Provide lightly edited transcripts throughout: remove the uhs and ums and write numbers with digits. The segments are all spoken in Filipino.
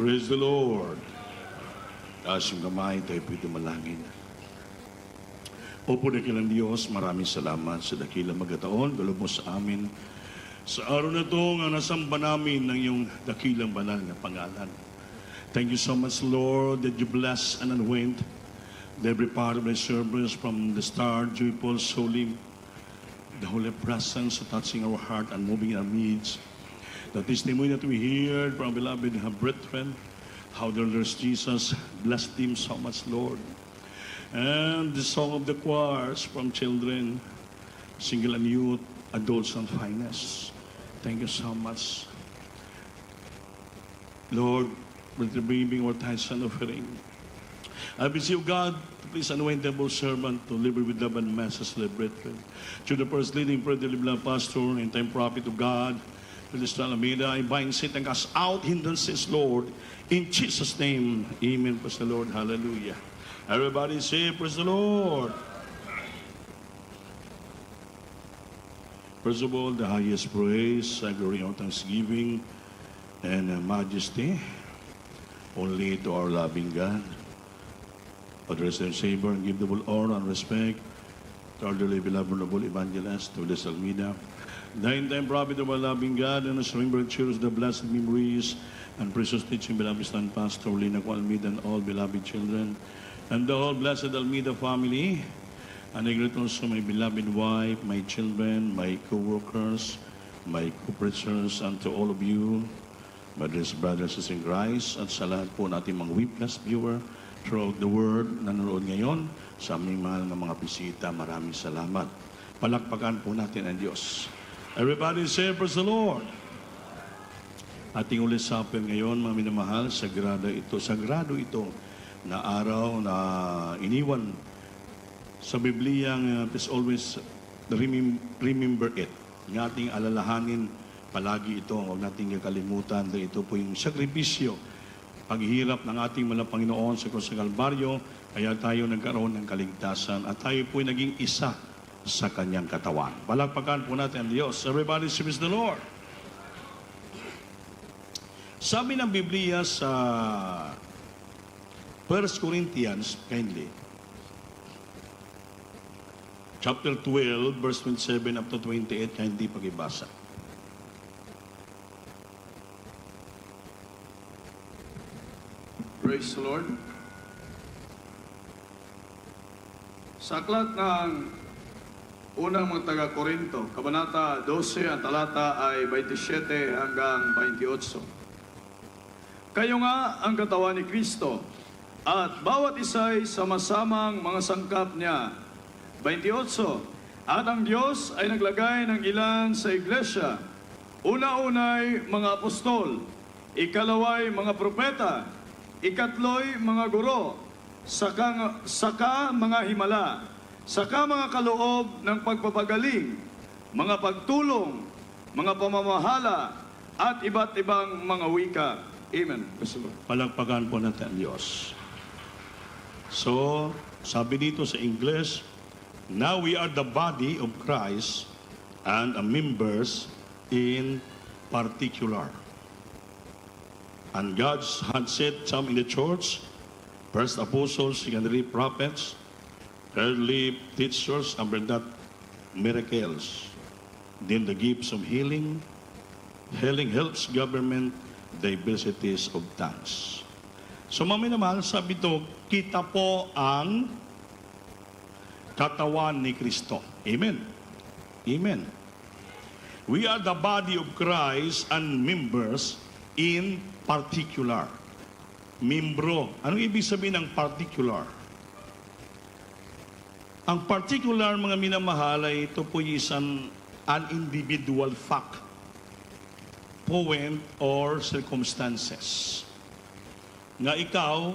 Praise the Lord. Taas yung kamay, tayo pwede malangin. Opo na kilang Diyos, maraming salamat sa dakilang magataon, galog mo sa amin. Sa araw na ito, nga nasamba namin ng iyong dakilang banal na pangalan. Thank you so much, Lord, that you bless and anoint every part of my service from the start, joyful, solemn, the holy presence touching our heart and moving our needs. The testimony that we hear from beloved brethren, how the Lord Jesus blessed him so much, Lord. And the song of the choirs from children, single and youth, adults and finest. Thank you so much, Lord, for bringing our tithes and offering. I beseech you, God, please anoint the humble servant to live with love and message to the brethren. To the first leading prayer, the living pastor and time prophet of God, Minister Alameda, I bind Satan, cast out hindrances, Lord, in Jesus' name. Amen. Praise the Lord. Hallelujah. Everybody say, praise the Lord. First of all, the highest praise, glory, and thanksgiving, and majesty, only to our loving God. Address and savor and give the full honor and respect to our dearly beloved noble evangelist, to Minister Almeida, the in-time prophet of our loving God, and as remember and cherish the blessed memories and precious teaching, beloved stand Pastor Lina Almeida and all beloved children, and the whole blessed Almeida family, and I greet also my beloved wife, my children, my co-workers, my co-preachers, and to all of you, my dear brothers in Christ, at sa lahat po natin mga witness viewer throughout the world na nanonood ngayon, sa aming mahal na mga bisita, maraming salamat. Palakpakan po natin ang Diyos. Everybody say, praise the Lord. Ating ulit sapin ngayon, mga minamahal, sagrado ito na araw na iniwan sa Bibliyang please always remember it. Ng ating alalahanin palagi ito, huwag nating kakalimutan dahil ito po yung sakripisyo, paghihirap ng ating mga Panginoon sa Krus ng Kalbaryo, kaya tayo nagkaroon ng kaligtasan at tayo po naging isa sa kanyang katawan. Palakpakan po natin ang Diyos. Everybody praise the Lord. Sabi ng Biblia sa 1 Corinthians, kindly, chapter 12, verse 27 up to 28, kindly pag-ibasa. Praise the Lord. Sa aklat ng unang mga taga-Korinto, Kabanata 12, ang talata ay 27 hanggang 28. Kayo nga ang katawan ni Kristo, at bawat isa'y sama-samang mga sangkap niya. 28. At ang Diyos ay naglagay ng ilan sa iglesia. Una-unay mga apostol, ikalaway mga propeta, ikatloy mga guro, saka mga himala, saka mga kaloob ng pagpapagaling, mga pagtulong, mga pamamahala, at iba't ibang mga wika. Amen. Palakpakan po natin ang Diyos. So, sabi dito sa English, now we are the body of Christ and members in particular. And God had set some in the church, first apostles, secondly prophets, thirdly teachers, number that miracles, then the gifts of healing. Healing helps government, diversities of tongues. So maminamahal, sabi ito, kita po ang katawan ni Kristo. Amen. Amen. We are the body of Christ and members in particular. Membro. Anong ibig sabihin ng particular? Ang particular, mga minamahal, ay ito po isang an individual fact, point, or circumstances. Nga ikaw,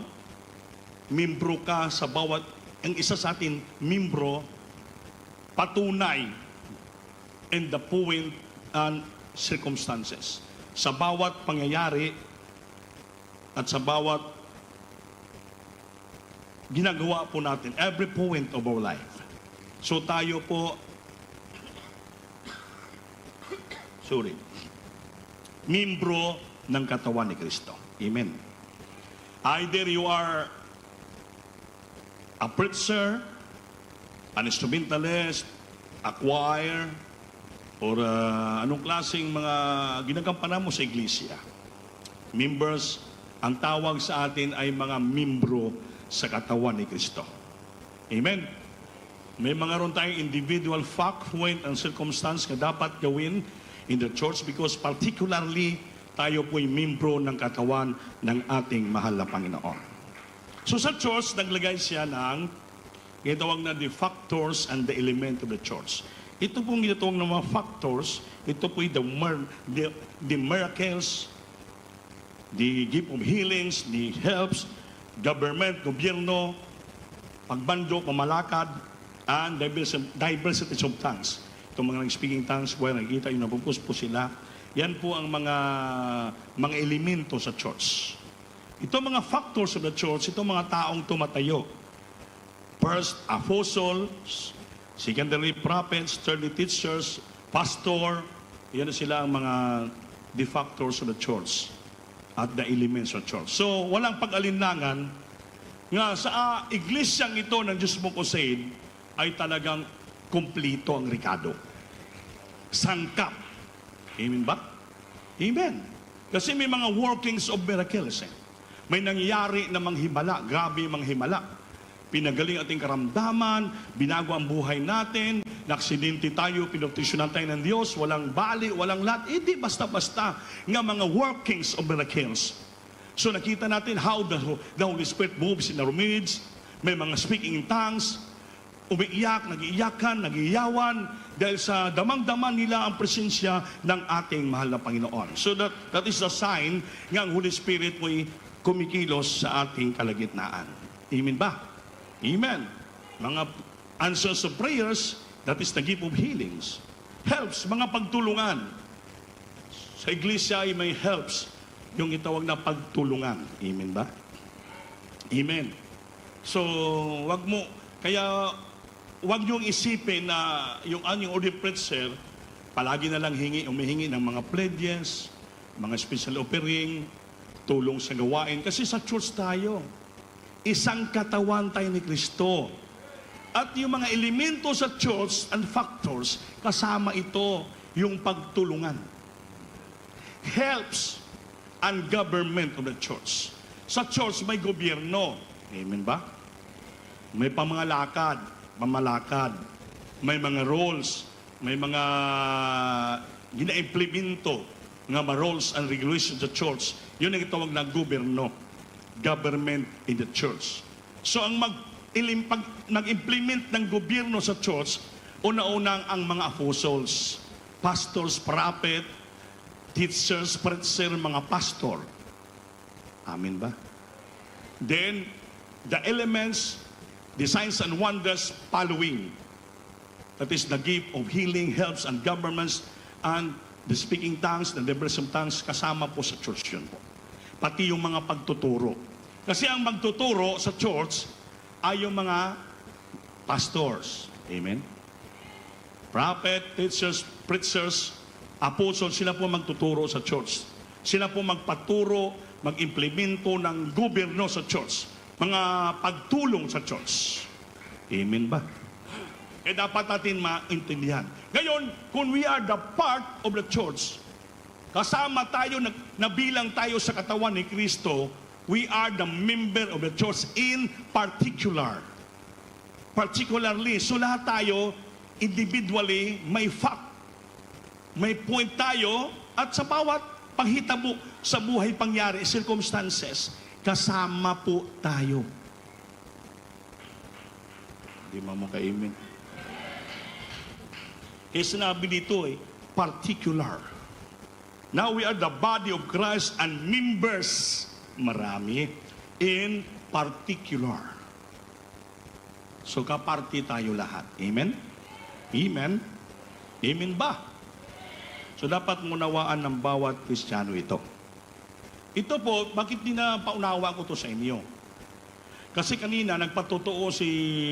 membro ka sa bawat, ang isa sa atin, membro, patunay, and the point and circumstances. Sa bawat pangyayari at sa bawat ginagawa po natin, every point of our life. So tayo po, membro ng katawan ni Kristo. Amen. Either you are a preacher, an instrumentalist, a choir, or anong klaseng mga ginagampanan mo sa iglesia. Members, ang tawag sa atin ay mga membro sa katawan ni Kristo. Amen? May mga ron tayong individual fact, point, and circumstance na dapat gawin in the church because particularly tayo po'y membro ng katawan ng ating mahal na Panginoon. So sa church, naglagay siya ng ginatawag na the factors and the element of the church. Ito pong ginatawag ng mga factors, ito po'y the miracles, the gift of healings, the helps, government, gobyerno, pagbando, pamalakad, and diversity of tongues. Itong mga speaking tongues, well, nakikita yung napupus po sila. Yan po ang mga elemento sa church. Ito mga factors of the church, ito mga taong tumatayo. First, apostles, secondary prophets, thirdly teachers, pastor, yan sila ang mga the factors of the church at the elements of the church. So, walang pag-alinlangan nga sa iglesyang ito ng Diyos mong Crusade ay talagang kumplito ang rekado. Sangkap. Amen ba? Amen. Kasi may mga workings of miracles. May nangyayari na manghimala. Grabe manghimala. Pinagaling ating karamdaman, binago ang buhay natin, naksidente tayo, pinoptisyonan tayo ng Diyos, walang bali, walang lahat. Hindi basta-basta nga mga workings of miracles. So nakita natin how the Holy Spirit moves in our midst. May mga speaking in tongues, umiiyak, nag-iiyakan, nag-iyawan dahil sa damang-daman nila ang presensya ng ating mahal na Panginoon. So that is a sign nga ang Holy Spirit mo'y kumikilos sa ating kalagitnaan. Amen ba? Amen. Mga answers of prayers, that is the gift of healings. Helps, mga pagtulungan. Sa iglesia ay may helps, yung itawag na pagtulungan. Amen ba? Amen. So, wag niyong isipin na yung anyong ordained preacher, palagi na lang umihingi ng mga pledges, mga special offering, tulong sa gawain. Kasi sa church tayo, isang katawan tayo ni Kristo. At yung mga elemento sa church and factors, kasama ito yung pagtulungan. Helps and government of the church. Sa church may gobyerno. Amen ba? May pamalakad, may mga roles, may mga gina-implemento nga roles and regulations sa church. Yun ang itawag na gobyerno, government in the church. So ang nag-implement ng gobyerno sa church, una-unang ang mga apostles, pastors, prophet, teachers, preacher, mga pastor. Amen ba? Then, the elements, the signs and wonders following. That is the gift of healing, helps, and governments, and the speaking tongues, the liberation of tongues, kasama po sa church yun po. Pati yung mga pagtuturo. Kasi ang magtuturo sa church ay yung mga pastors. Amen? Prophet, teachers, preachers, apostles, sila po magtuturo sa church. Sila po magpaturo, mag-implemento ng gobyerno sa church. Mga pagtulong sa church. Amen ba? Dapat natin maintindihan. Ngayon, kung we are the part of the church, kasama tayo, nabilang tayo sa katawan ni Kristo, we are the member of the church in particular. Particularly, so lahat tayo, individually, may fact, may point tayo, at sa bawat panghitabo sa buhay pangyari, circumstances, kasama po tayo. Hindi mo ka-amen. Kaya sinabi dito particular. Now we are the body of Christ and members, marami, in particular. So kaparti tayo lahat. Amen? Amen? Amen ba? So dapat munawaan ng bawat Kristiyano ito. Ito po, bakit di na paunawa ko to sa inyo? Kasi kanina nagpatotoo si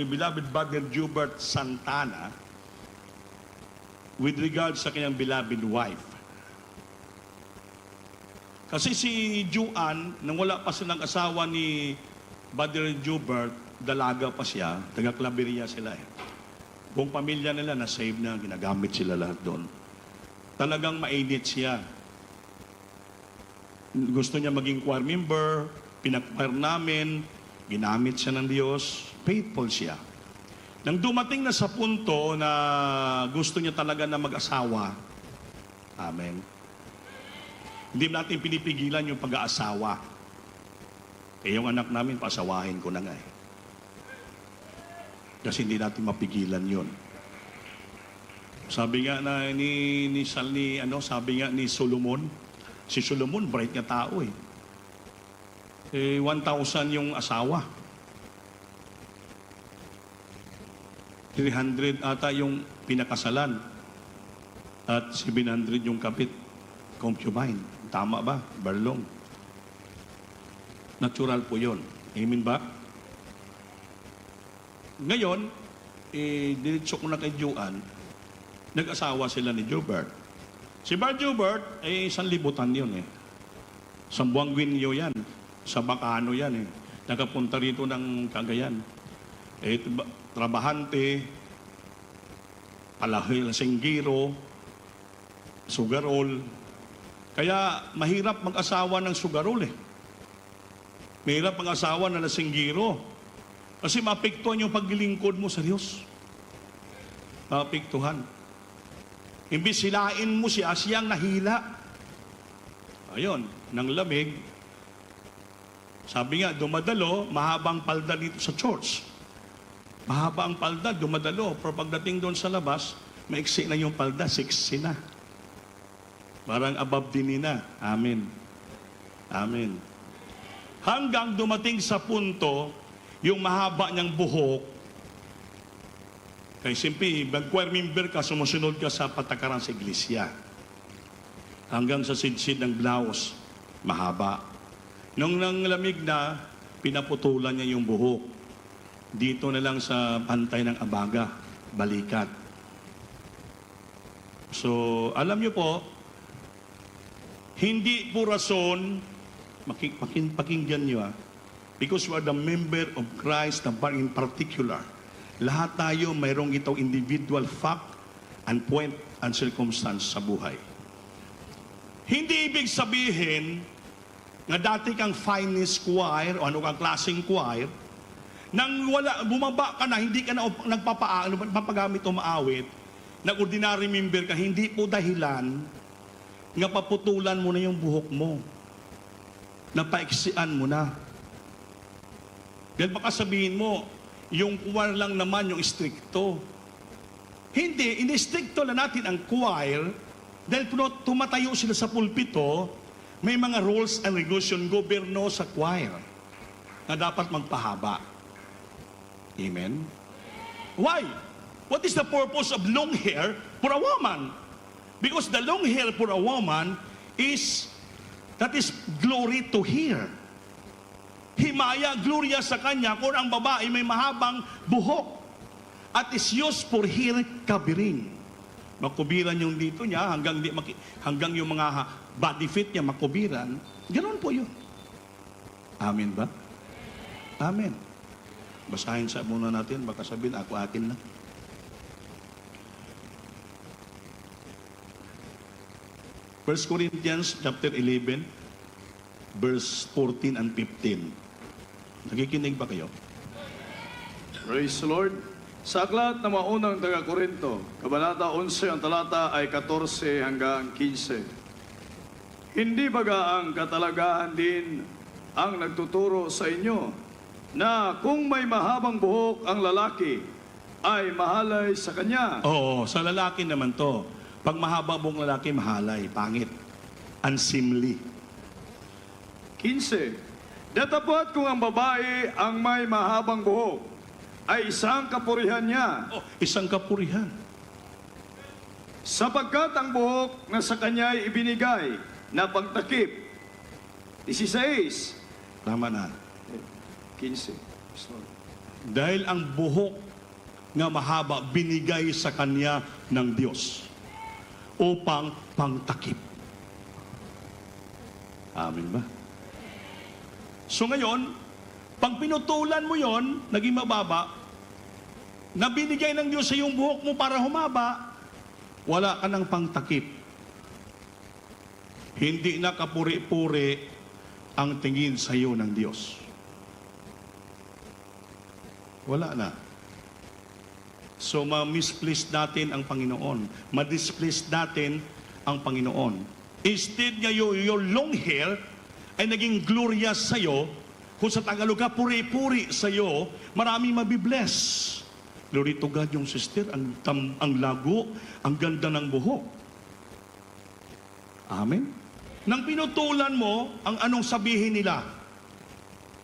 beloved Brother Jubert Santana with regard sa kanyang beloved wife. Kasi si Juan, nang wala pa silang asawa ni Brother Jubert, dalaga pa siya, taga-Claveria sila eh. Buong pamilya nila na-save na, ginagamit sila lahat doon. Talagang mainit siya. Gusto niya maging choir member, pinag-choir namin, ginamit siya ng Diyos, faithful siya. Nang dumating na sa punto na gusto niya talaga na mag-asawa, amen, hindi natin pinipigilan yung pag-aasawa. Eh yung anak namin, pasawahin ko na nga eh. Kasi hindi natin mapigilan yun. Sabi nga na sabi nga ni Solomon, si Solomon, bright nga tao eh. 1,000 yung asawa. 300 ata yung pinakasalan. At 700 yung kapit, concubine. Tama ba? Barlong. Natural po yun. Amen ba? Ngayon, diretso ko na kay Juan, nag-asawa sila ni Jubert. Si Bar Jubert, isang libutan yun eh. Sa Buanguinyo yan. Sa Bacano yan eh. Nakapunta rito ng Cagayan. Trabahante, palahil, singgiro, sugarol. Kaya mahirap mag-asawa ng sugarol eh. Mahirap mag-asawa na lasinggiro. Kasi maapektuhan yung paglilingkod mo sa Diyos. Maapektuhan. Imbis silain mo siya, siyang nahila. Ayun, nang lamig. Sabi nga, dumadalo, mahabang palda dito sa church. Mahaba ang palda, dumadalo. Pero pagdating doon sa labas, maiksi na yung palda, 60 na. Parang above din na. Amen. Amen. Hanggang dumating sa punto, yung mahaba niyang buhok, kaya simple, mag-choir member ka, sumusunod ka sa patakaran sa iglesia. Hanggang sa sidsid ng blouse, mahaba. Nung nanglamig na, pinaputulan niya yung buhok. Dito na lang sa pantay ng abaga, balikat. So, alam niyo po, hindi po rason, pakinggan niyo because we are the member of Christ, the bar in particular. Lahat tayo mayroong itong individual fact and point and circumstance sa buhay. Hindi ibig sabihin na dati kang finest choir o ano kang klaseng choir, nang bumaba ka na, hindi ka na nagpapagamit o maawit, nag-ordinary member ka, hindi po dahilan nga paputulan mo na yung buhok mo. Napaiksian mo na. Dahil baka sabihin mo, yung choir lang naman yung stricto. Hindi, ini-stricto na natin ang choir dahil tumatayo sila sa pulpito, may mga rules and regulation gobyerno sa choir na dapat magpahaba. Amen? Why? What is the purpose of long hair for a woman? Because the long hair for a woman that is glory to her. Himaya, gloria sa kanya kung ang babae may mahabang buhok at is used for her covering. Makubiran yung dito niya hanggang yung mga body fit niya makubiran. Ganoon po yun. Amen ba? Amen. Basahin sa muna natin, baka sabihin, ako akin na. First Corinthians chapter 11, verse 14 and 15. Nakikinig ba kayo? Praise the Lord. Sa aklat na maunang taga-Korinto, Kabanata 11, ang talata ay 14 hanggang 15. Hindi baga ang katalagahan din ang nagtuturo sa inyo na kung may mahabang buhok ang lalaki, ay mahalay sa kanya. Oo, sa lalaki naman to. Pag mahaba buhok lalaki, mahalay, pangit, unseemly. 15. Datapot kung ang babae ang may mahabang buhok, ay isang kapurihan niya. Oh, isang kapurihan. Sapagkat ang buhok na sa kanya ay ibinigay na pagtakip. 16. Tama na. 15. Dahil ang buhok nga mahaba binigay sa kanya ng Diyos upang pangtakip. Amen ba? So ngayon, pag pinutulan mo yon, naging mababa, na binigay ng Diyos sa iyong buhok mo para humaba, wala ka ng pangtakip. Hindi na kapuri-puri ang tingin sa iyo ng Diyos. Wala na. So, ma-misplace natin ang Panginoon. Ma-displace natin ang Panginoon. Instead nga your long hair ay naging glorious sa iyo, kung sa Tagalog ka, puri-puri sa iyo, maraming mabibless. Glory to God yung sister, ang lago, ang ganda ng buhok. Amen? Nang pinutulan mo, ang anong sabihin nila?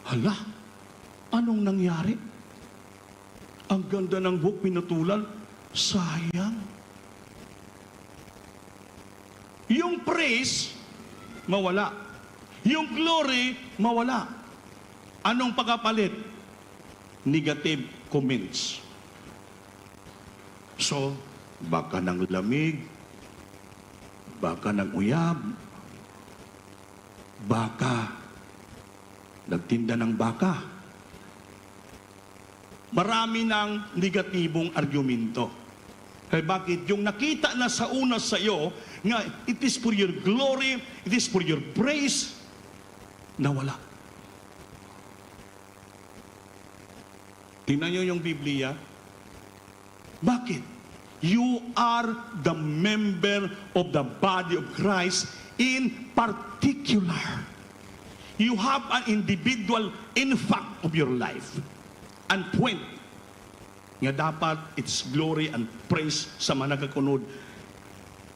Hala, anong nangyari? Ang ganda ng buhok pinutulan, sayang. Yung praise, mawala. Yung glory, mawala. Anong pagkapalit? Negative comments. So, baka ng lamig, baka ng uyab, baka nagtinda ng baka. Marami ng negatibong argumento. Kaya bakit? Yung nakita na sa una sa iyo, nga it is for your glory, it is for your praise, nawala. Tingnan nyo yung Biblia. Bakit? You are the member of the body of Christ in particular. You have an individual impact of your life. And point nga dapat its glory and praise sa mga nagkakunod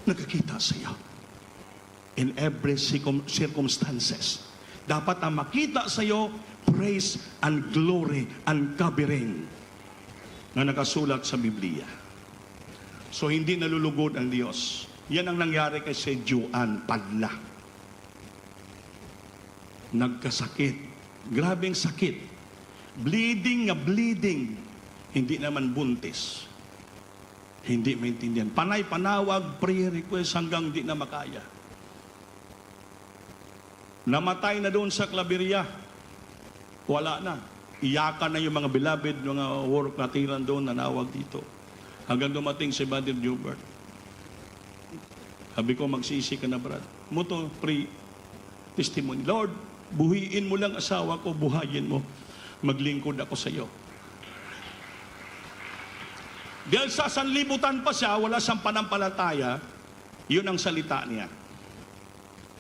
nakakita sa iyo. In every circumstances. Dapat ang makita sa iyo praise and glory and covering na nakasulat sa Biblia. So hindi nalulugod ang Diyos. Yan ang nangyari kay si Juan Padla. Nagkasakit. Grabing sakit. Bleeding nga bleeding. Hindi naman buntis. Hindi maintindihan. Panay-panawag, prayer request hanggang di na makaya. Namatay na doon sa Claveria. Wala na. Iyakan na yung mga beloved, mga work na tiran doon, nanawag dito. Hanggang dumating si Brother Joubert. Sabi ko, magsisi ka na, Brad. Muto, pre-testimony. Lord, buhiin mo lang asawa ko, buhayin mo. Maglingkod ako sa iyo. Dahil sa sanlibutan pa siya, wala siyang panampalataya, yun ang salita niya.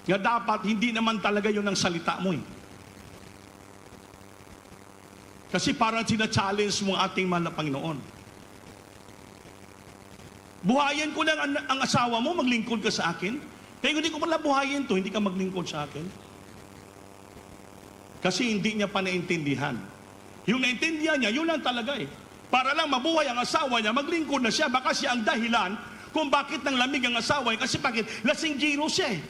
Nga dapat, hindi naman talaga yun ang salita mo eh. Kasi parang sina-challenge mo ang ating mahal na Panginoon. Buhayin ko lang ang asawa mo, maglingkod ka sa akin. Kaya hindi ko pala buhayin to, hindi ka maglingkod sa akin. Kasi hindi niya pa naintindihan. Yung naintindihan niya, yun lang talaga eh. Para lang mabuhay ang asawa niya, maglingkod na siya. Baka siya ang dahilan kung bakit nang lamig ang asawa niya. Kasi bakit? Lasinggiro siya eh.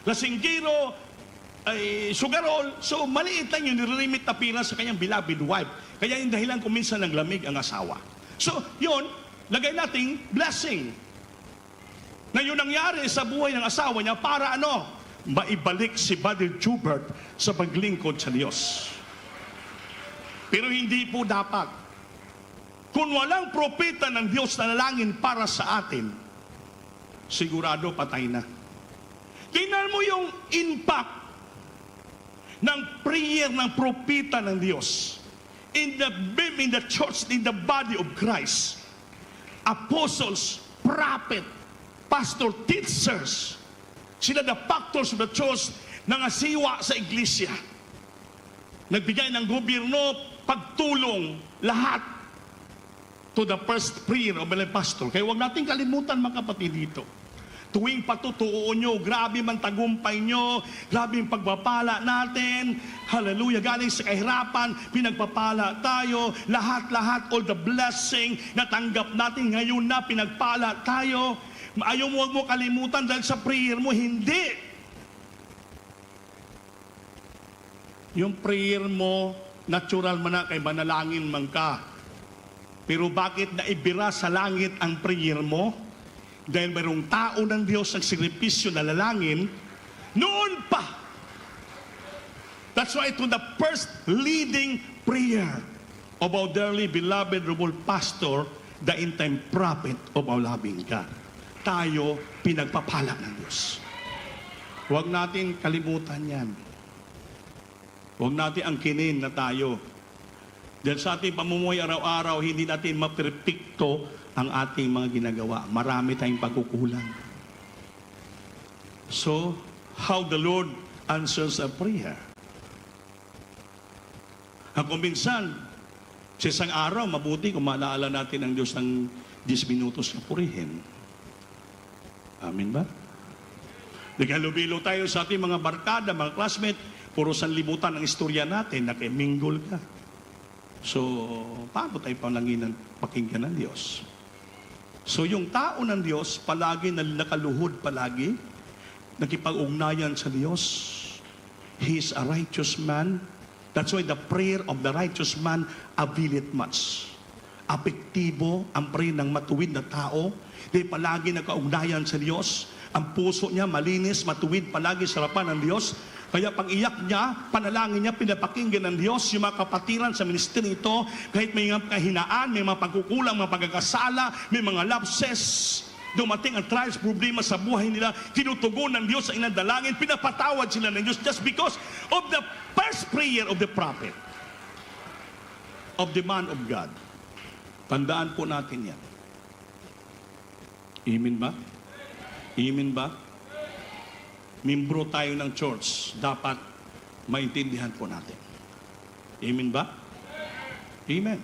Lasinggiro, ay sugarol, so maliit lang yung nire-remit na pira sa kanyang beloved wife. Kaya yung dahilan kung minsan naglamig ang asawa. So, yun, lagay nating blessing. Na yun nangyari sa buhay ng asawa niya para ano? Maibalik si Brother Joubert sa paglingkod sa Diyos. Pero hindi po dapat. Kung walang propeta ng Diyos na nalangin para sa atin, sigurado patay na. Tingnan mo yung impact ng prayer ng propeta ng Diyos in the church, in the body of Christ. Apostles, prophet, pastor, teachers, sila the factors of the church na ngasiwa sa iglesia. Nagbigay ng gobyerno, pagtulong, lahat to the first prayer of the pastor. Kaya huwag natin kalimutan mga kapatid dito. Tuwing patutuo nyo, grabe man tagumpay nyo, grabe yung pagpapala natin, hallelujah, galing sa kahirapan, pinagpapala tayo, lahat-lahat, all the blessing na tanggap natin ngayon na pinagpala tayo. Ayaw mo, huwag mo kalimutan dahil sa prayer mo, hindi. Yung prayer mo, natural man na, kay manalangin man ka. Pero bakit naibira sa langit ang prayer mo? Dahil mayroong tao ng Diyos ang sakripisyo na lalangin, Noon pa. That's why ito the first leading prayer of our dearly beloved Robol Pastor, the end-time prophet of our loving God. Tayo pinagpapala ng Diyos. Huwag natin kalimutan yan. Huwag natin angkinin na tayo. Dahil sa ating pamumuhay araw-araw, hindi natin maperpekto ang ating mga ginagawa. Marami tayong pagkukulang. So, how the Lord answers a prayer. Kung minsan, sa isang araw, mabuti kung maalaala natin ang Diyos ng 10 minutos na purihin. Amin ba? Naghalubilo tayo sa ating mga barkada, mga classmate, puro sanlibutan ang istorya natin, nakiminggol ka. So, paano tayo palanginan pakinggan ng Diyos? So, yung tao ng Diyos, palagi nakaluhod palagi, nakipag-ugnayan sa Diyos. He is a righteous man. That's why the prayer of the righteous man availeth much. Apektibo ang prayer ng matuwid na tao. Dahil palagi nakaugnayan sa Diyos. Ang puso niya malinis, matuwid, palagi sa harapan ng Diyos. Kaya pag iyak niya, panalangin niya, pinapakinggan ng Diyos, yung mga kapatiran sa ministry ito, kahit may mga kahinaan, may mga pagkukulang, mga pagkakasala, may mga lapses, dumating ang trials, problema sa buhay nila, tinutugon ng Diyos sa inadalangin, pinapatawad sila ng Diyos just because of the first prayer of the prophet, of the man of God. Tandaan po natin yan. Amen ba? Amen ba? Membro tayo ng church, dapat maintindihan po natin. Amen ba? Amen.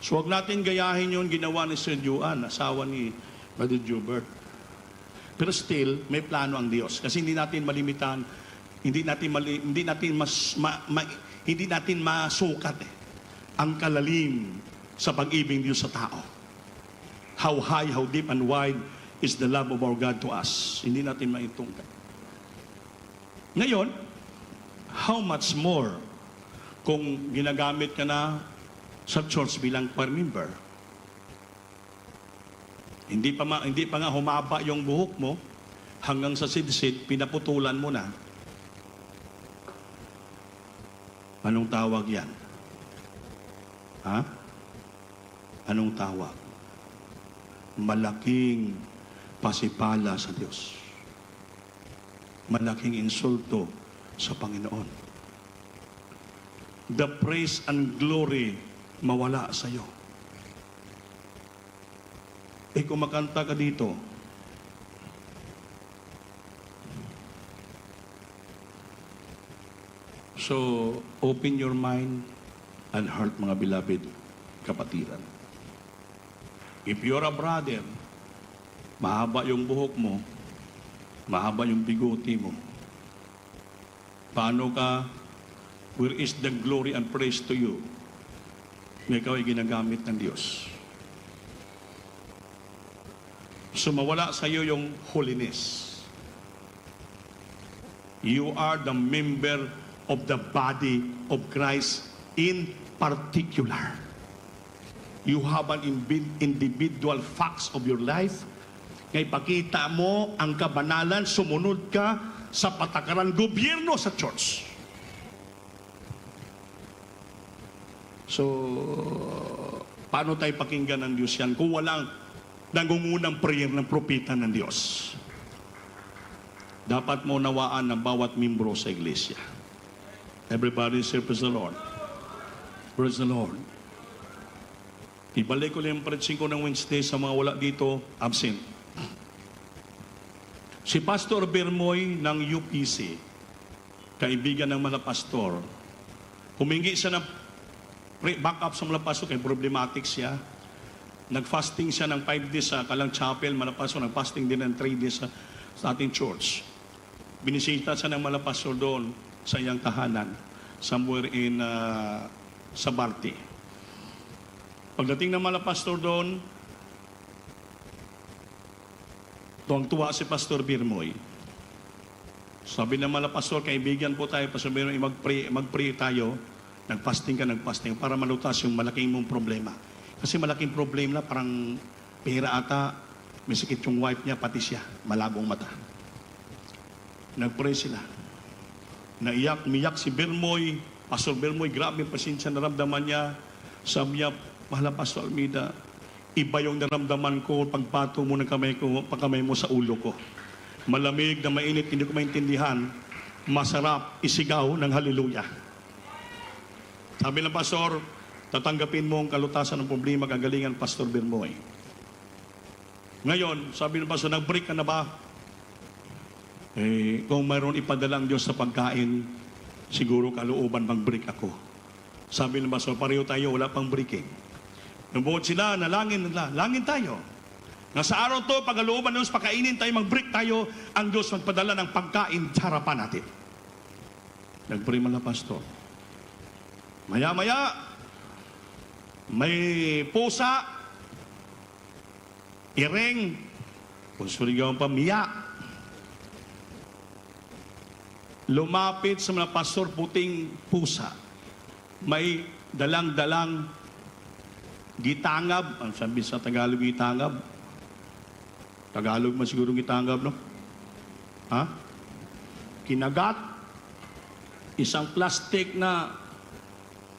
So huwag natin gayahin yung ginawa ni Sir Juan, asawa ni Brother Jubert. Pero still, may plano ang Diyos. Kasi hindi natin malimitan, hindi natin masukat ang kalalim sa pag-ibig Diyos sa tao. How high, how deep and wide is the love of our God to us. Hindi natin maitungkat. Ngayon, how much more kung ginagamit ka na sa church bilang choir member? Hindi pa nga humaba yung buhok mo, hanggang sa sidsid, pinaputulan mo na. Anong tawag yan? Ha? Anong tawag? Malaking pasipala sa Diyos. Malaking insulto sa Panginoon. The praise and glory mawala sa iyo. Kung makanta ka dito, so open your mind and heart, mga beloved kapatiran. If you're a brother, mahaba yung buhok mo, mahaba yung biguti mo, paano ka, where is the glory and praise to you? Ikaw ay ginagamit ng Diyos. So mawala sa iyo yung holiness. You are the member of the body of Christ in particular. You have an individual facts of your life. Ngay pakita mo ang kabanalan, sumunod ka sa patakaran gobyerno sa church. So, paano tayo pakinggan ng Diyos yan kung walang nangungunang prayer ng propeta ng Diyos? Dapat mo nawaan ng bawat membro sa iglesia. Everybody say, praise the Lord. Praise the Lord. Ibalik ko lang yung preaching ko ng Wednesday sa mga wala dito, absent. Si Pastor Bermoy ng UPC, kaibigan ng mga pastor, humingi siya ng backup sa mga pastor, kaya problematic siya. Nag-fasting siya ng 5 days sa Kalang Chapel, mga pastor, nag-fasting din ng 3 days sa ating church. Binisita siya ng mga pastor doon sa iyang tahanan, somewhere in Sabarte. Pagdating ng mga pastor doon, tuwang-tuwa si Pastor Birmoy. Sabi ng mga pastor, kaibigan po tayo, Pastor Birmoy, mag-pray tayo. Nag-fasting ka, nag-fasting para malutas yung malaking mong problema. Kasi malaking problema na parang pera ata, may sakit yung wife niya, pati siya, malabong mata. Nag-pray sila. Naiyak si Bermoy. Pastor Bermoy, grabe ang pasensya naramdaman niya. Sabi niya, mahal na Pastor Almeida, iba yung naramdaman ko pagpato mo ng kamay mo sa ulo ko. Malamig na mainit, hindi ko maintindihan. Masarap isigaw ng haleluya. Sabi ng pastor, tatanggapin mo ang kalutasan ng problema, kagalingan, Pastor Bermoy. Ngayon, sabi ng pastor, nag-break ka na ba? Kung mayroon ipadala ang Diyos sa pagkain, siguro kalooban mag-break ako. Sabi ng pastor, pareho tayo, wala pang breaking. Nabuot sila, nalangin nila, langin tayo. Na sa araw to, pagkalooban ng Diyos, pakainin tayo, mag-break tayo, ang Diyos magpadala ng pagkain sa harapan natin. Nag-pray man na pastor. Maya-maya, may pusa, ireng, kung surigaw ang pamiya, lumapit sa mga pastor puting pusa. May dalang-dalang gitangab. Ang sabi sa Tagalog, gitangab. Tagalog man siguro gitangab, no? Ha? Kinagat. Isang plastic na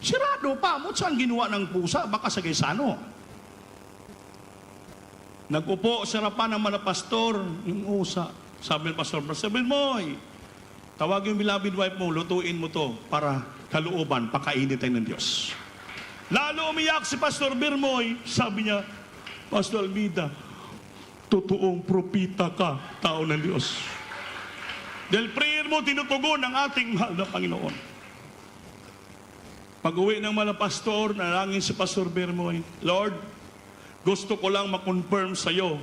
sirado pa. Mo saan ginawa ng pusa? Baka sa gaysano. Nag-upo sa harapan ng mga pastor, yung usa. Sabi ng pastor, sabi mo, tawag yung beloved wife mo, lutuin mo to para kalooban, pakainin tayo ng Diyos. Lalo umiyak si Pastor Bermoy, sabi niya, Pastor Almeida, totoong propita ka, tao ng Diyos. Dahil prayer mo, tinutugon ng ating mahal na Panginoon. Pag-uwi ng mga pastor, nalangin si Pastor Bermoy, Lord, gusto ko lang makonfirm sa iyo,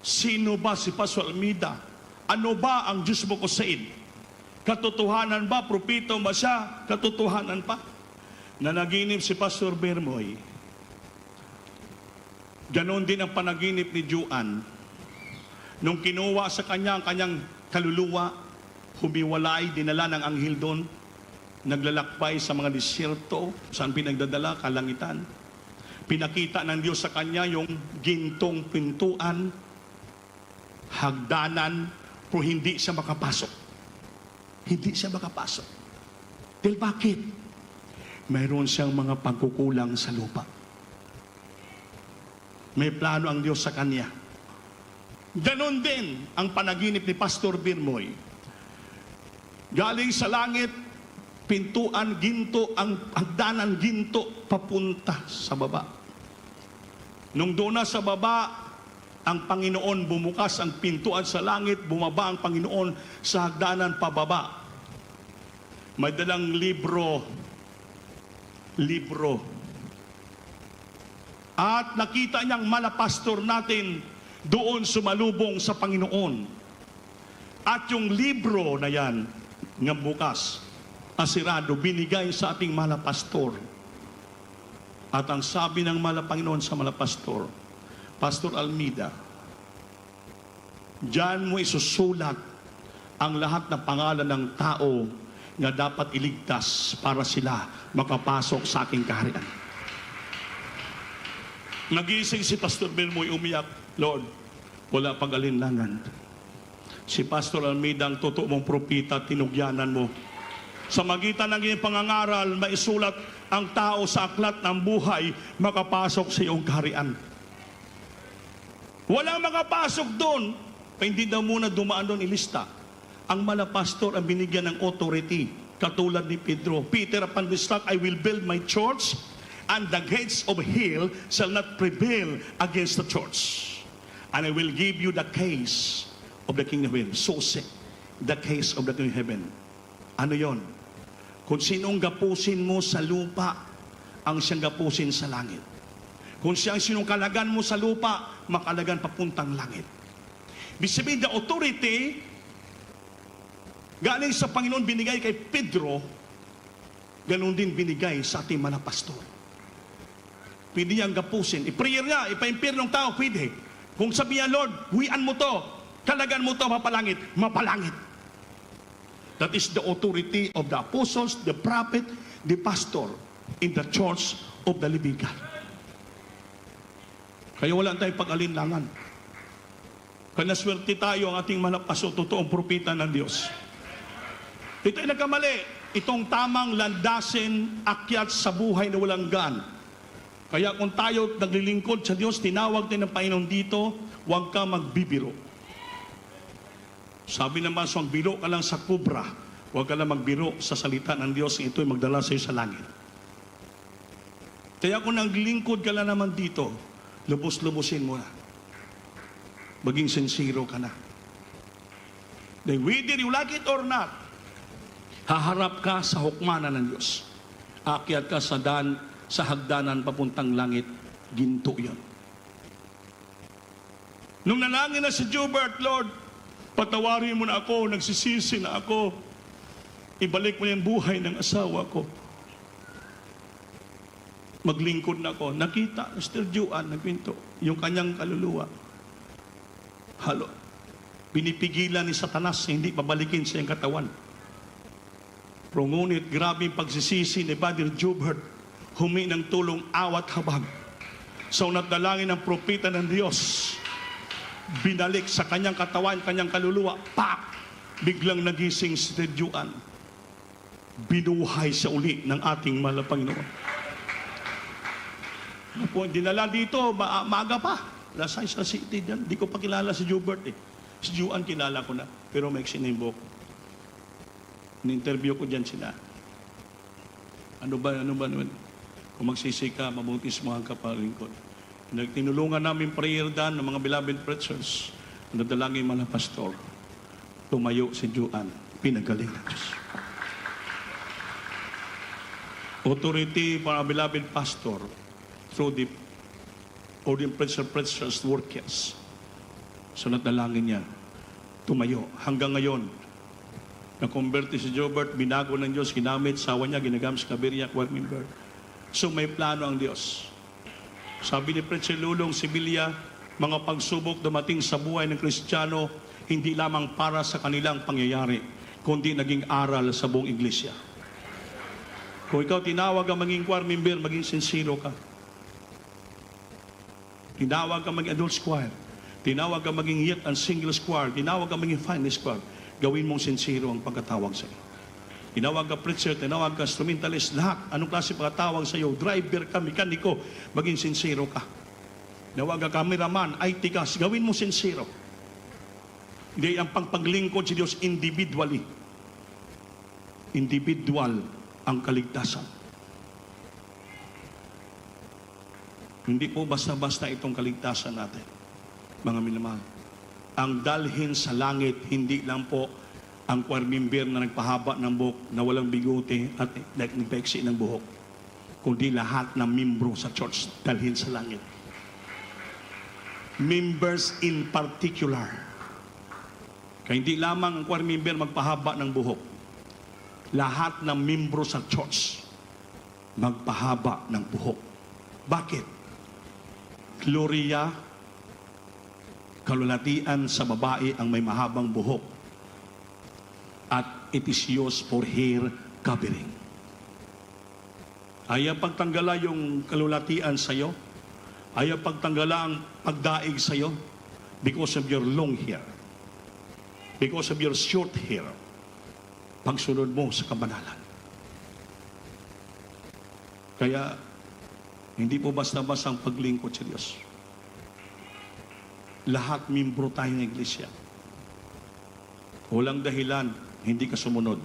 sino ba si Pastor Almeida? Ano ba ang Diyos mo ko said? Katotohanan ba? Propito ba siya? Katotohanan pa? Nanaginip si Pastor Bermoy. Ganon din ang panaginip ni Juan. Nung kinuha sa kanya ang kanyang kaluluwa, humiwalay, dinala ng anghel doon, naglalakbay sa mga disyerto, saan pinagdadala, kalangitan. Pinakita ng Diyos sa kanya yung gintong pintuan, hagdanan, pero hindi siya makapasok. Hindi siya makapasok. Dahil bakit? Mayroon siyang mga pagkukulang sa lupa. May plano ang Diyos sa kanya. Ganon din ang panaginip ni Pastor Bermoy. Galing sa langit, pintuan, ginto, ang hagdanan ginto, papunta sa baba. Nung doon na sa baba, ang Panginoon bumukas ang pintuan sa langit, bumaba ang Panginoon sa hagdanan pababa. May dalang libro. At nakita niyang malapastor natin doon sumalubong sa Panginoon. At yung libro na yan, ng bukas, asirado, binigay sa ating malapastor. At ang sabi ng Panginoon sa malapastor, Pastor Almeida, diyan mo isusulat ang lahat ng pangalan ng tao na dapat iligtas para sila makapasok sa aking kaharian. Nagising si Pastor Bermoy, umiyak, Lord, wala pang alinlangan. Si Pastor Almeida ang totoo mong propita, tinugyanan mo. Sa magitan ng iyong pangangaral, maisulat ang tao sa aklat ng buhay, makapasok sa iyong kaharian. Walang makapasok doon, hindi daw muna dumaan doon ilista. Ang malapastor ang binigyan ng authority, katulad ni Pedro. Peter, upon this rock I will build my church, and the gates of hell shall not prevail against the church. And I will give you the keys of the kingdom of heaven. So say, the keys of the kingdom of heaven. Ano yon? Kung sinong gapusin mo sa lupa, ang siyang gapusin sa langit. Kung sinong kalagan mo sa lupa, makalagan papuntang langit. Bisipin, the authority galing sa Panginoon binigay kay Pedro, ganun din binigay sa ating mga pastor. Pwede niyang gapusin. I-prayer niya, ipa-imper ng tao, pwede. Kung sabihan, Lord, huwian mo to, kalagan mo to, mapalangit, mapalangit. That is the authority of the apostles, the prophet, the pastor in the church of the living God. Kaya wala tayong pag-alinlangan. Kanaswerte tayo ang ating malapaso, totoong propeta ng Diyos. Ito ay nagkamali. Itong tamang landasin, akyat sa buhay na walang gaan. Kaya kung tayo naglilingkod sa Diyos, tinawag tayo ng Panginoon dito, huwag ka magbibiro. Sabi naman, so magbiro ka lang sa kubra, huwag ka lang magbiro sa salita ng Diyos, ito ay magdala sa iyo sa langit. Kaya kung naglilingkod ka lang naman dito, lubos-lubusin mo na. Maging sincero ka na. Then whether you like it or not, haharap ka sa hukmanan ng Diyos. Akyat ka sa hagdanan papuntang langit, ginto yon. Nung nanangin na si Jubert, Lord, patawarin mo na ako, nagsisisi na ako, ibalik mo yung buhay ng asawa ko. Maglingkod na ako. Nakita, Mr. Juan, nagpinto, yung kanyang kaluluwa. Halo, pinipigilan ni Satanas, hindi pabalikin sa iyong katawan. Pero ngunit, grabe yung pagsisisi ni Brother Jubert, humi ng tulong awat habag. So natdalangin ng propeta ng Diyos, binalik sa kanyang katawan, kanyang kaluluwa, pak! Biglang nagising si Juan. Binuhay sa uli ng ating mahal na Panginoon. Kung dinala dito, maaga pa. Nasa isa city dyan. Di ko pa kilala si Jubert eh. Si Juan kilala ko na. Pero may sinimbo ko. Ni-interview ko dyan sila. Ano ba? Kung magsisi ka, mabuti sa mga kapalingkod. Tinulungan namin prayer dan ng mga beloved preachers. Nadalangin mga pastor. Tumayo si Juan. Pinagaling ng Diyos. Authority para beloved pastor through the preachers, workers. So nadalangin niya. Tumayo. Hanggang ngayon, na-converte si Jobert, binago ng Diyos, ginamit, sawa niya, ginagamit sa Cabiria, Quadmimber. So may plano ang Diyos. Sabi ni Preacher Lulong Sibilia, mga pagsubok dumating sa buhay ng Kristiyano, hindi lamang para sa kanilang pangyayari, kundi naging aral sa buong iglesia. Kung ikaw tinawag ang maging choir member, maging sincero ka. Tinawag ka maging adult choir, tinawag ka maging youth and singles choir, tinawag ka maging finest choir, gawin mong sincero ang pagkatawag sa iyo. Tinawag ka preacher, tinawag ka instrumentalist, lahat, anong klase pagkatawag sa iyo, driver ka, mekaniko, maging sincero ka. Tinawag ka cameraman, IT ka, gawin mong sincero. Hindi ang pagpaglingkod sa Diyos individually. Individual ang kaligtasan. Hindi po basta-basta itong kaligtasan natin, mga minamahal. Ang dalhin sa langit, hindi lang po ang choir member na nagpahaba ng buhok, na walang bigote at nagpeksi ng buhok, kundi lahat ng membro sa church dalhin sa langit. Members in particular. Kaya hindi lamang ang choir member magpahaba ng buhok. Lahat ng membro sa church magpahaba ng buhok. Bakit? Gloria, kalulatian sa babae ang may mahabang buhok. At it is used for hair covering. Ayaw pagtanggala yung kalulatian sa iyo. Ayaw pagtanggala ang pagdaig sa iyo because of your long hair. Because of your short hair. Pagsunod mo sa kabanalan. Kaya, hindi po basta-basta ang paglingkod sa Diyos. Lahat membro tayo ng iglesia. Walang dahilan, hindi ka sumunod.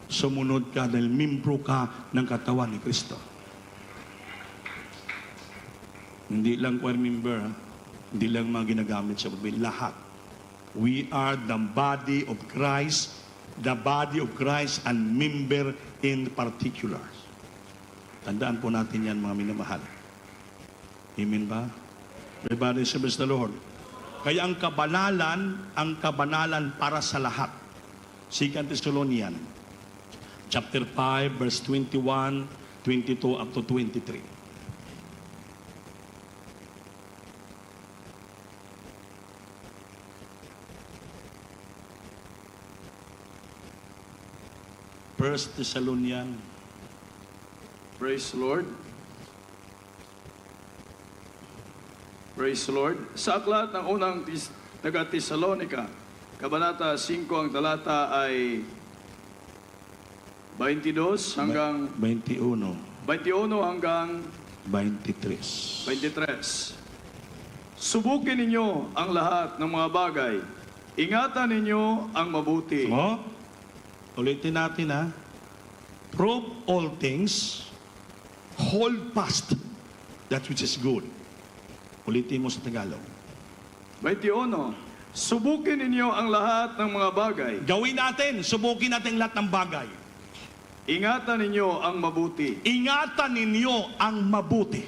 Sumunod ka dahil membro ka ng katawan ni Kristo. Hindi lang choir member, hindi lang mga ginagamit sa babae. Lahat. We are the body of Christ, and member in particular. Tandaan po natin yan, mga minamahal. Amen ba? Everybody serves the Lord. Kaya ang kabanalan para sa lahat. 2 Thessalonians, chapter 5, verse 21, 22 up to 23. First Thessalonians. Praise the Lord. Praise the Lord. Sa aklat ng unang taga Tesalonica, Kabanata 5, ang talata ay 22 hanggang 21, 21 hanggang 23. 23. Subukin ninyo ang lahat ng mga bagay. Ingatan ninyo ang mabuti. So, ulitin natin ha. Prove all things, hold fast that which is good. Ulitin mo sa Tagalog. 21. Subukin ninyo ang lahat ng mga bagay. Gawin natin, subukin natin lahat ng bagay. Ingatan ninyo ang mabuti. Ingatan ninyo ang mabuti.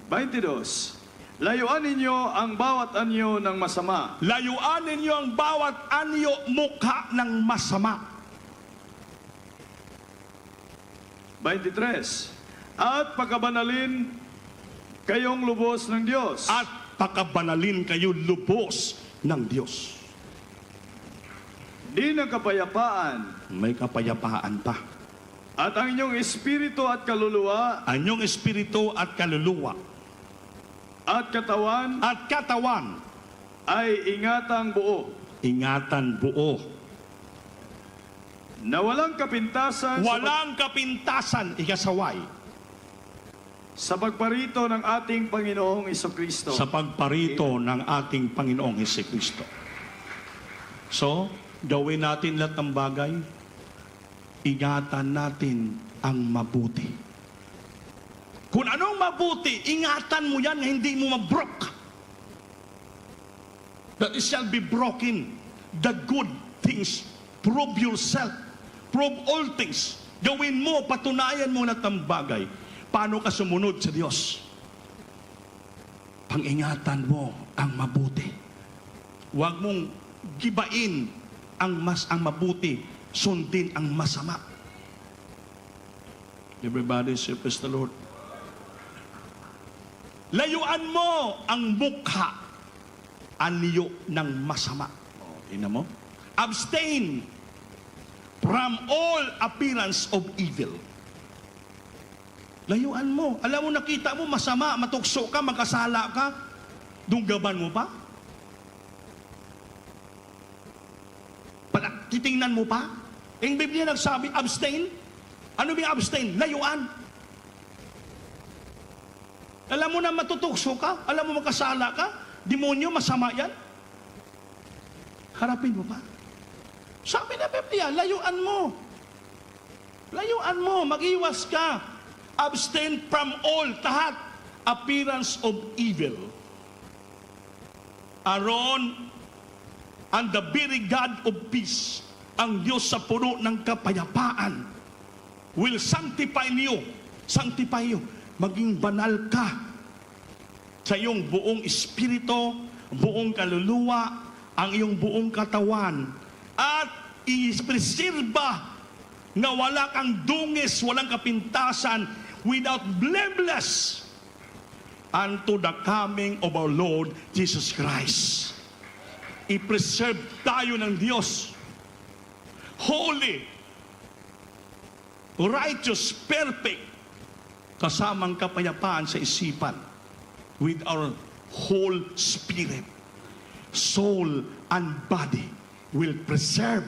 22. Layuan ninyo ang bawat anyo ng masama. Layuan ninyo ang bawat anyo mukha ng masama. 23. At pagkabanalin kayong lubos ng Diyos. At pakabanalin kayo lubos ng Diyos. Di ng kapayapaan. May kapayapaan pa. At ang inyong espiritu at kaluluwa Anyong espiritu at kaluluwa at katawan at katawan, ay ingatang buo. ingatan buo. Na walang kapintasan Walang kapintasan, ikasaway, sa pagparito ng ating Panginoong Isokristo. sa pagparito ng ating Panginoong Hesukristo. So, gawin natin lahat ng bagay, ingatan natin ang mabuti. Kung anong mabuti, ingatan mo yan, hindi mo mabrok. That it shall be broken. The good things, prove yourself. Prove all things. Gawin mo, patunayan mo lahat ng bagay. Paano ka sumunod sa Diyos? Pangingatan mo ang mabuti. Huwag mong gibain ang mabuti, sundin ang masama. Everybody say, praise the Lord. Layuan mo ang mukha, anyo ng masama. Tingnan mo. Abstain from all appearance of evil. Layuan mo. Alam mo, nakita mo, masama, matukso ka, magkasala ka, dunggaban mo pa? Titingnan mo pa? Ang Biblia nagsabi, abstain. Ano ba abstain? Layuan. Alam mo na matutukso ka, alam mo magkasala ka, demonyo, masama yan. Harapin mo pa. Sabi na Biblia, layuan mo. Layuan mo, mag-iwas ka. Abstain from all, lahat, appearance of evil. Aron, and the very God of peace, ang Diyos sa puno ng kapayapaan, will sanctify you, maging banal ka sa iyong buong espiritu, buong kaluluwa, ang iyong buong katawan, at i-preserba na wala kang dungis, walang kapintasan, without blameless unto the coming of our Lord Jesus Christ. I-preserve tayo ng Diyos. Holy, righteous, perfect, kasamang kapayapaan sa isipan, with our whole spirit, soul, and body will preserve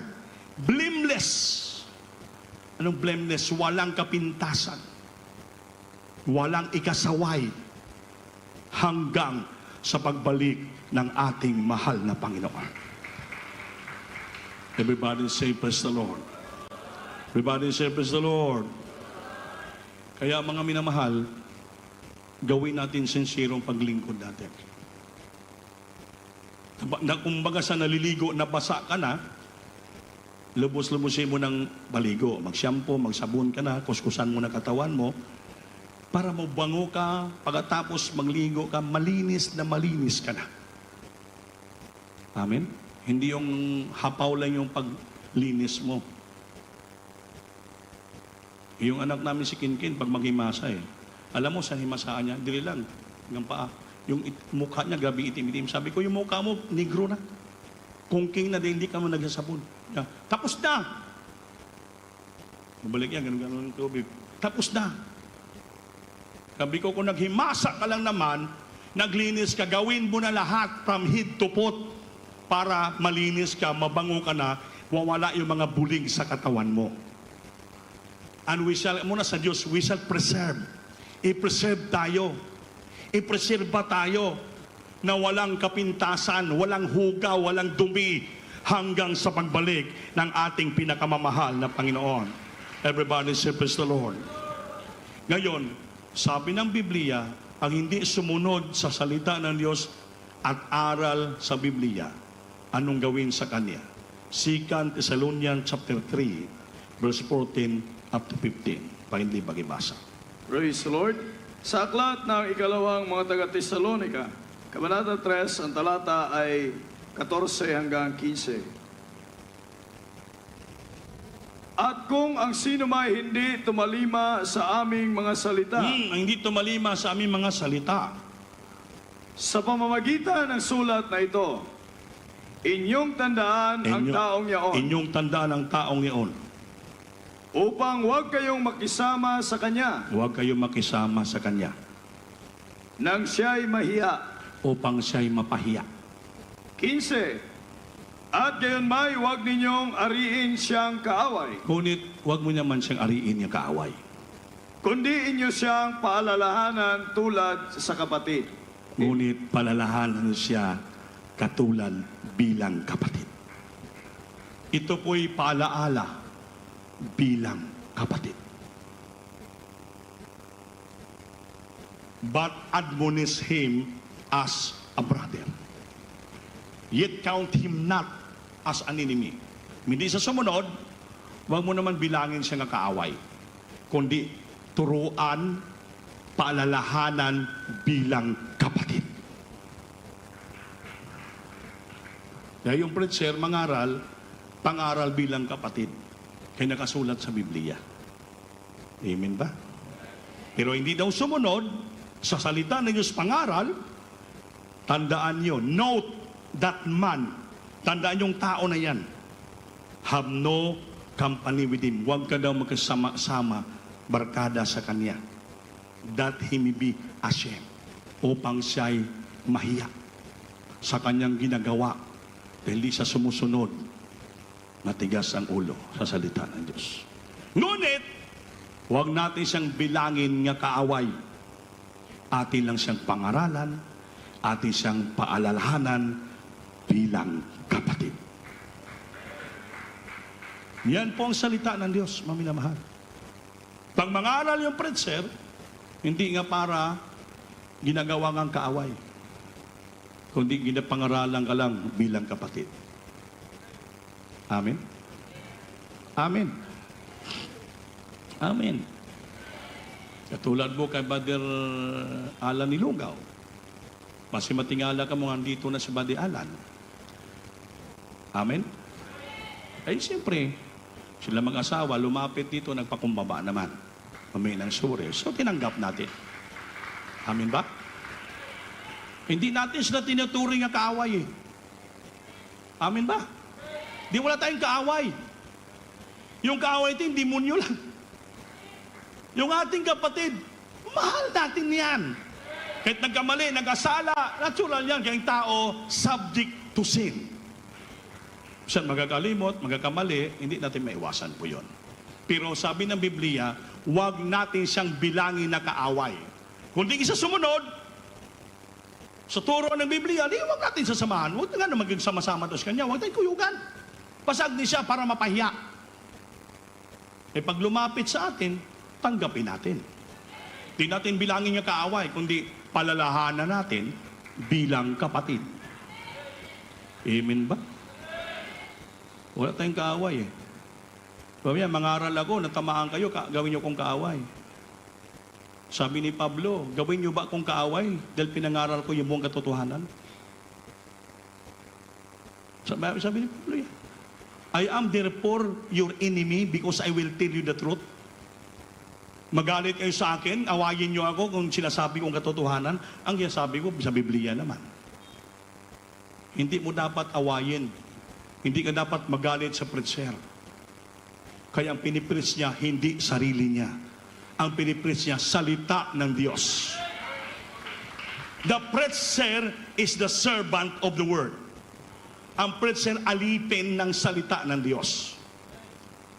blameless. Anong blameless? Walang kapintasan, walang ikasaway, hanggang sa pagbalik ng ating mahal na Panginoon. Everybody say, praise the Lord. Everybody say, praise the Lord. Kaya mga minamahal, gawin natin sincere paglingkod natin. Kumbaga sa naliligo, nabasa ka na, lubos-lubusin mo ng baligo. Mag-shampoo, magsabon ka na, kuskusan mo na katawan mo, para mabango ka, pagkatapos magligo ka, malinis ka na. Amen? Hindi yung hapaw lang yung paglinis mo. Yung anak namin si Kinkin, pag maghimasa alam mo saan himasaan niya? Dili lang, ng paa. Yung mukha niya, grabe itim-itim. Sabi ko, yung mukha mo, negro na. Kungking na din, hindi ka mo nagsasabon. Tapos na! Mabalik yan, ganun-ganun yung tubig. Tapos na! Sabi ko, kung naghimasa ka lang naman, naglinis ka, gawin mo na lahat from head to foot para malinis ka, mabango ka na, wawala yung mga bulig sa katawan mo. And we shall, muna sa Diyos, we shall preserve. I-preserve tayo. I-preserve tayo na walang kapintasan, walang hugaw, walang dumi hanggang sa pagbalik ng ating pinakamamahal na Panginoon. Everybody say, praise the Lord. Ngayon, sabi ng Biblia, ang hindi sumunod sa salita ng Diyos at aral sa Biblia, anong gawin sa Kanya? 2 Thessalonians chapter 3, verse 14 up to 15. Pa hindi bagibasa. Praise the Lord. Sa aklat ng ikalawang mga taga-Tesalonika, Kabanata 3, ang talata ay 14 hanggang 15. At kung ang sino may hindi tumalima sa aming mga salita, Ang hindi tumalima sa aming mga salita, sa pamamagitan ng sulat na ito, inyong tandaan ang taong yaon, inyong tandaan ang taong iyon. upang huwag kayong makisama sa kanya, Huwag kayong makisama sa Kanya nang siya'y mahiya. upang siya'y mapahiya. 15. At gayon may huwag ninyong ariin siyang kaaway, Ngunit huwag mo naman siyang ariin yung kaaway. kundi inyo siyang paalalahanan tulad sa kapatid. Ngunit palalahanan siya katulad bilang kapatid. Ito po'y paalaala bilang kapatid. But admonish him as a brother. Yet count him not as an enemy. Hindi sa sumunod, huwag mo naman bilangin siya nga kaaway, kundi turuan, paalalahanan bilang kapatid. Kaya yung preacher, mangaral, pangaral bilang kapatid. Kaya nakasulat sa Biblia. Amen ba? Pero hindi daw sumunod sa salita ng Diyos pangaral. Tandaan nyo, note that man, tandaan yung tao na yan, have no company with him. Huwag ka daw magkasama-sama, barkada sa kanya, that he may be ashamed, upang siya'y mahiya sa kanyang ginagawa dahil di siya sumusunod, matigas ang ulo sa salita ng Diyos. Ngunit, huwag natin siyang bilangin nga kaaway. Atin lang siyang pangaralan, atin siyang paalalahanan bilang kapatid. Yan po ang salita ng Diyos, maminamahal. Pag mangaral yung preacher, hindi nga para ginagawa ngang kaaway, kundi ginapangaralan ka lang bilang kapatid. Amen? Amen. Amen. Katulad mo kay Brother Alan Nilugaw. Mas matingala ka mo andito na si Brother Alan. Amen? Ay siyempre, sila mag-asawa, lumapit dito, nagpakumbaba naman. Mamay ng suri. So tinanggap natin. Amen ba? Hindi natin sila tinuturing ang kaaway eh. Amen ba? Di wala tayong kaaway. Yung kaaway ito, hindi demonyo lang. Yung ating kapatid, mahal natin yan. Kahit nagkamali, nag-asala, natural yan. Kaya yung tao, subject to sin. Saan magkakalimot, magkakamali, hindi natin maiwasan po yun. Pero sabi ng Biblia, huwag natin siyang bilangin na kaaway. Kung di isa sumunod, sa turo ng Biblia, di huwag natin sasamahan. Huwag nga na maging sama-sama doon sa kanya. Huwag tayong kuyugan. Pasag din siya para mapahiya. Eh pag lumapit sa atin, tanggapin natin. Di natin bilangin niya kaaway, kundi palalahanan natin bilang kapatid. Amen ba? Wala tayong kaaway eh. Pamaya, mangaral ako, natamaan kayo, gawin niyo kong kaaway. Sabi ni Pablo, gawin niyo ba akong kaaway dahil pinangaral ko yung buong katotohanan? Sabi ni Pablo yan. I am therefore your enemy because I will tell you the truth. Magalit kayo sa akin, awayin niyo ako kung sinasabi kong katotohanan. Ang sinasabi ko sa Biblia naman. Hindi mo dapat awayin. Hindi ka dapat magalit sa preacher. Kaya ang pinipreach niya, hindi sarili niya. Ang pinipreach niya, salita ng Diyos. The preacher is the servant of the word. Ang preacher, alipin ng salita ng Diyos.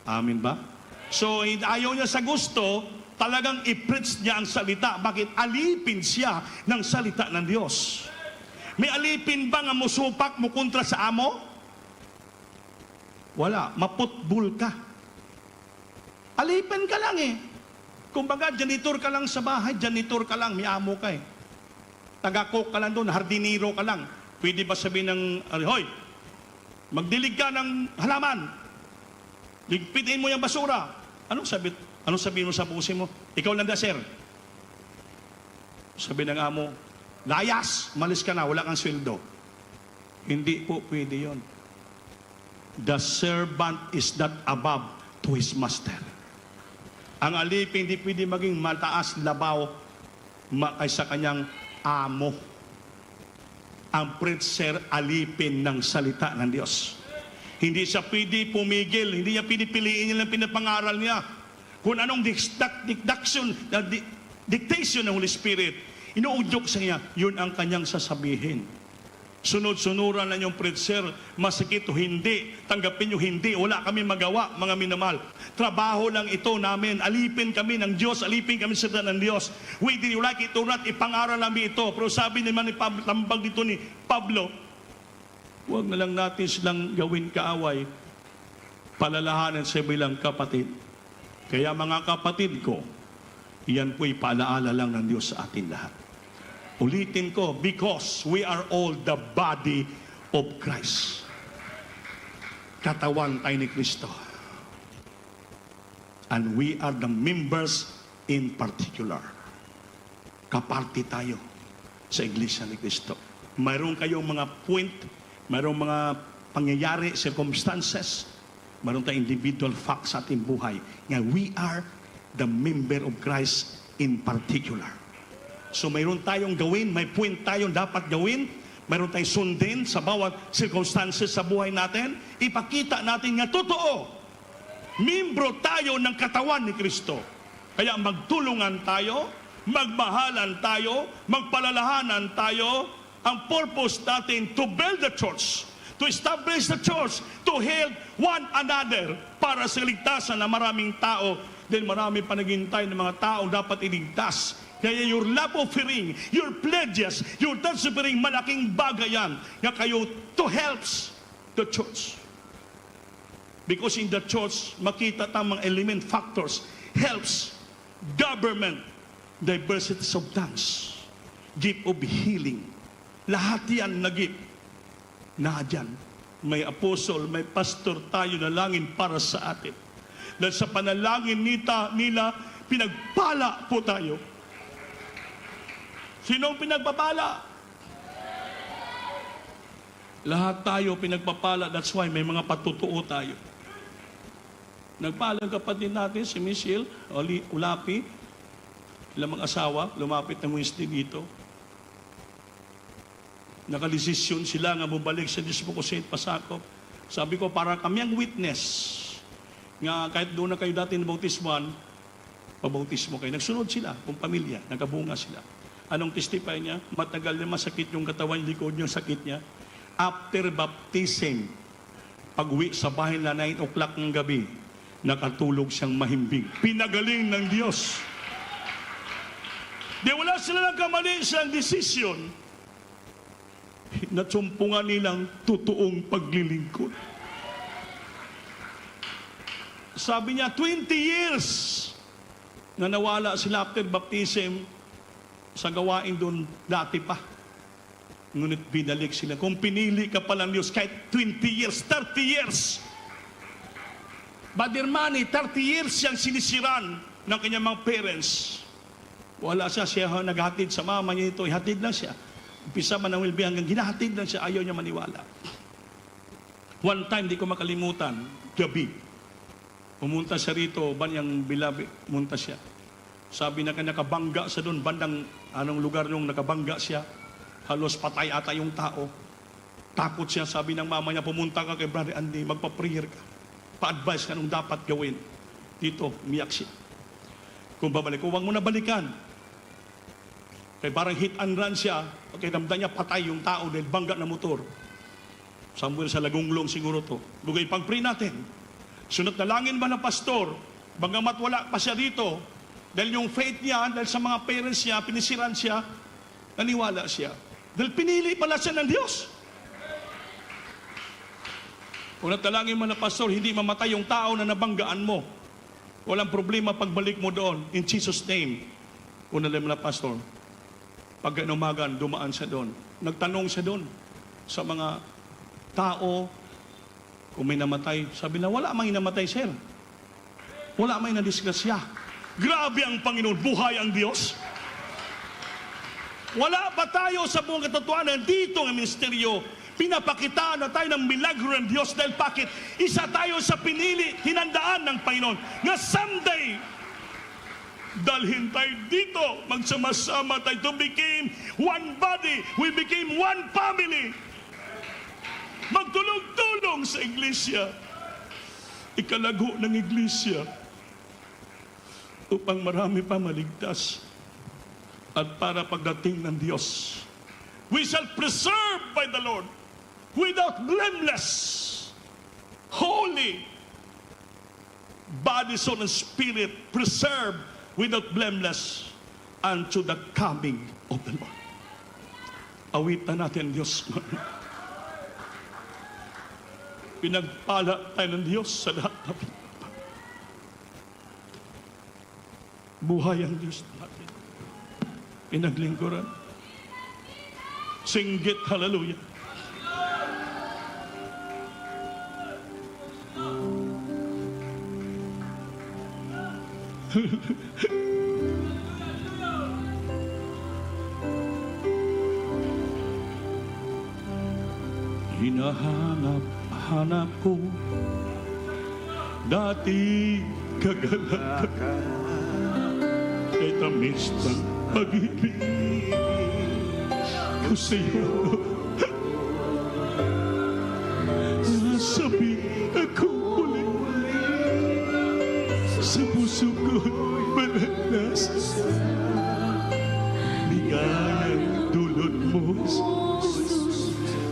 Amin ba? So, ayaw niya sa gusto, talagang i-preach niya ang salita. Bakit? Alipin siya ng salita ng Diyos. May alipin ba nga musupak mo kontra sa amo? Wala. Maputbul ka. Alipin ka lang eh. Kumbaga, janitor ka lang sa bahay, janitor ka lang, may amo ka eh. Taga-cook ka lang doon, hardinero ka lang. Pwede ba sabihin ng, hoy, magdilig ka ng halaman. Ligpitin mo yung basura. Anong sabihin mo sa puso mo? Ikaw lang da, sir. Sabi ng amo, layas, malis ka na, wala kang sweldo. Hindi po pwede yon. The servant is not above to his master. Ang alipin hindi pwede maging mataas labaw kaysa kanyang amo. Ang preacher alipin ng salita ng Diyos. Hindi siya pwede pumigil, hindi niya pinipiliin niya ng pinapangaral niya. Kung anong dictation ng Holy Spirit, inuudyok sa niya, yun ang kanyang sasabihin. Sunod-sunuran lang yung preacher, masakit o hindi, tanggapin nyo hindi, wala kami magawa, mga minamahal. Trabaho lang ito namin, alipin kami ng Diyos, alipin kami sa ng Diyos. Whether you like it or not, ipangaral namin ito. Pero sabi naman ni Pablo, tambag dito ni Pablo, huwag na lang natin silang gawin kaaway, palalahanan sa bilang kapatid. Kaya mga kapatid ko, iyan po'y paalaala lang ng Diyos sa atin lahat. Ulitin ko, because we are all the body of Christ. Katawan tayo ni Kristo. And we are the members in particular. Kaparti tayo sa Iglesia ni Kristo. Mayroon kayong mga point, mayroong mga pangyayari, circumstances, mayroon tayong individual facts sa ating buhay. Nga we are the member of Christ in particular. So mayroon tayong gawin, may point tayong dapat gawin, mayroon tayong sundin sa bawat circumstances sa buhay natin, ipakita natin nga totoo, membro tayo ng katawan ni Kristo. Kaya magtulungan tayo, magmahalan tayo, magpalalahanan tayo. Ang purpose natin to build the church, to establish the church, to help one another para sa ligtasan ng maraming tao. Dahil marami pa naghihintay ng mga tao dapat iligtas. Kaya your love offering, your pledges, your thanks offering, malaking bagay yan na kayo to helps the church. Because in the church, makita tamang element factors, helps government, diversity of tongues, gift of healing. Lahat yan na gift. Na dyan, may apostle, may pastor tayo na langin para sa atin. Dahil sa panalangin nila, pinagpala po tayo. Sinong pinagpapala? Lahat tayo pinagpapala. That's why may mga patutuo tayo. Nagpala ang kapatid natin, si Michelle Ulapi, ilang mga asawa, lumapit ng Wednesday dito. Nakadesisyon sila nga bumalik sa Diyos ko St. Pasakop. Sabi ko, para kami ang witness nga kahit doon na kayo dati nabautismuhan, pabautismo kayo. Nagsunod sila, kung pamilya, nagkabunga sila. Anong testify niya? Matagal na masakit yung katawan, likod niya, sakit niya. After baptism, pag-uwi sa bahay na 9 o'clock ng gabi, nakatulog siyang mahimbing. Pinagaling ng Diyos. Di wala sila nagkamali sa desisyon. Natsumpungan nilang totoong paglilingkod. Sabi niya, 20 years na nawala sila after baptism sa gawain doon dati pa. Ngunit binalik sila. Kung pinili ka pa lang Diyos, kahit 20 years, 30 years. Brother Manny, 30 years siyang sinisiran ng kanyang mga parents. Wala siya naghatid sa mama niya ito. Ihatid lang siya. Umpisa man ng wilbi hanggang ginahatid lang siya. Ayaw niya maniwala. One time, di ko makalimutan, gabi. Pumunta siya rito, banyang bilabi, pumunta siya. Sabi na nakabangga sa doon, bandang anong lugar nung nakabangga siya. Halos patay ata yung tao. Takot siya, sabi ng mama niya, pumunta ka kay Brother Andy, magpa-prayer ka. Pa-advise ka nung dapat gawin. Dito, umiyak siya. Kung babalik, huwag mo na balikan. Kaya parang hit and run siya. Okay, damdaman niya patay yung tao dahil bangga na motor. Somewhere sa Lagunglong siguro to. Lugay pag-pray natin. Sunod na langin ba na pastor, bagamat wala pa siya dito, dahil yung faith niya, dahil sa mga parents niya, pinisiran siya, naniwala siya. Dahil pinili pala siya ng Diyos. Kung natalangin man na pastor, hindi mamatay yung tao na nabanggaan mo. Walang problema pagbalik mo doon. In Jesus' name. Kung natalangin na pastor, pag umagan, dumaan siya doon. Nagtanong siya doon sa mga tao, kung may namatay. Sabi na, wala may namatay, sir. Wala may nadisgrasya. Grabe ang Panginoon. Buhay ang Diyos. Wala pa tayo sa buong katotohanan dito ng ministeryo. Pinapakita na tayo ng milagro ng Diyos dahil bakit? Isa tayo sa pinili, hinandaan ng Panginoon na someday dalhin tayo dito, magsama-sama tayo to became one body, we became one family. Magtulong-tulong sa iglesia, ikalago ng iglesia upang marami pa maligtas at para pagdating ng Diyos. We shall preserve by the Lord without blameless, holy, body, soul, and spirit, preserved without blameless unto the coming of the Lord. Awitan natin Diyos. Pinagpala tayo ng Diyos sa lahat na pinagpala. Buhay ang Diyos natin. Pinaglingkuran. Singgit, hallelujah. Hinahanap-hanap ko dati kagalakan kay tamis ng pag-ibig ko sa'yo. Nasabi ako muli sa puso ko'y mananas. Ligayang dulot mo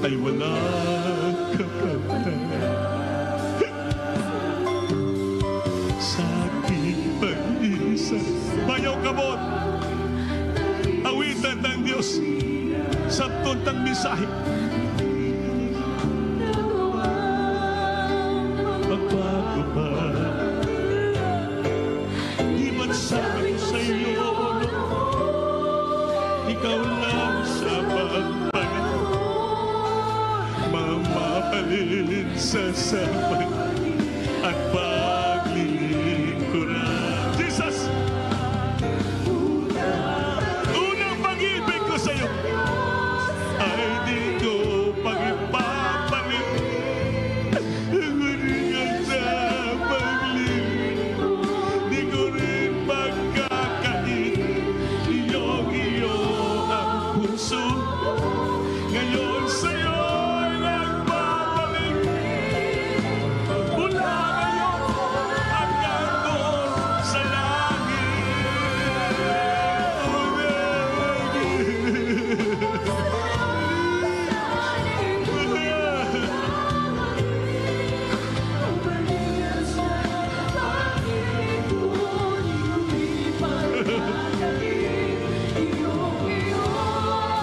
ay walang kapatid. Sa aking pag-isa, bayaw kabot, awitan ng Diyos sa tuntang misahe. Magbago ba? Di man sabi sa iyo, ikaw lang sa pagpagal, mamahalin sa sabay at paglilingkuran. Jesus! Unang pag-ibig ko sa iyo ay di ko pag-ipapalit. Ngunit sa paglilingkuran, di ko rin magkakait. Iyo ang puso ngayon sa'yo ay nagbabalik. Mula ngayon hanggang doon sa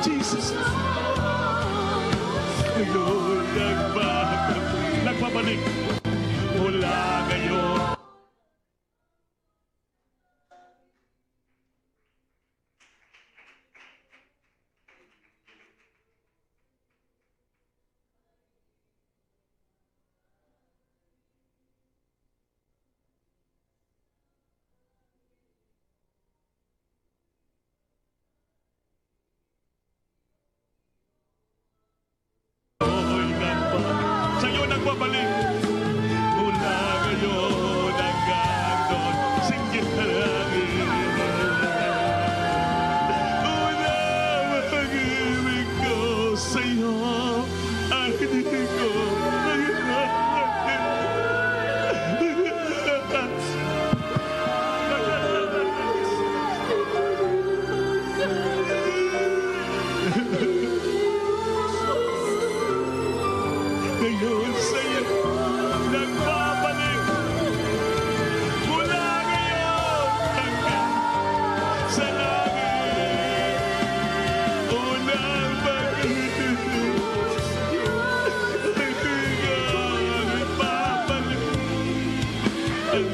Jesus. Ngayon nagbabalik. Mula ngayon. Sa'yo nagbabalik. Mula ngayon hanggang doon, singgit na langit. Una mag-ibig ko sa'yo ay di ko mahirapan.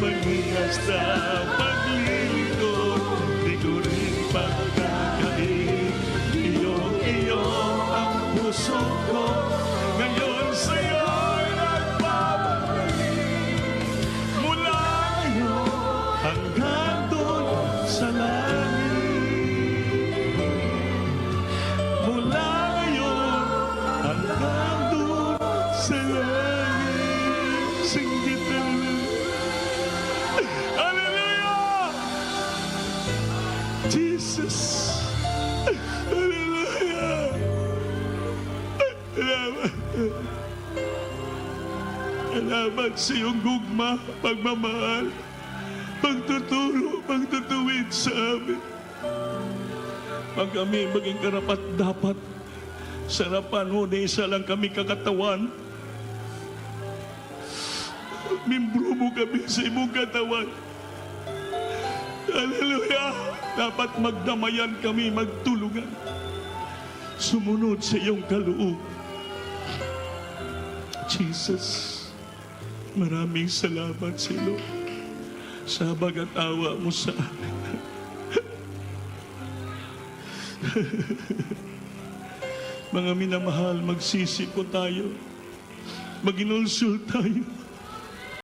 maghingas na paglilingkod, di ko rin pagkakain. Iyo ang puso ko, ngayon sa'yo'y nagpapagaling. Mula ngayon hanggang doon sa langit. Mula ngayon hanggang doon sa langit. Singgit na Hallelujah! Jesus! Hallelujah! Salamat sa iyong gugma, pagmamahal, pagtuturo, pagtutuwid sa amin. Pag kami maging karapat dapat, sa harapan mo na isa lang kami kakatawan. Membro mo kami sa imong katawan. Hallelujah! Dapat magdamayan kami, magtulungan. Sumunod sa iyong kaloob. Jesus, maraming salamat sa iyo sa pag-atawa mo sa amin. Mga minamahal, magsisi po tayo. Mag-inulsul tayo.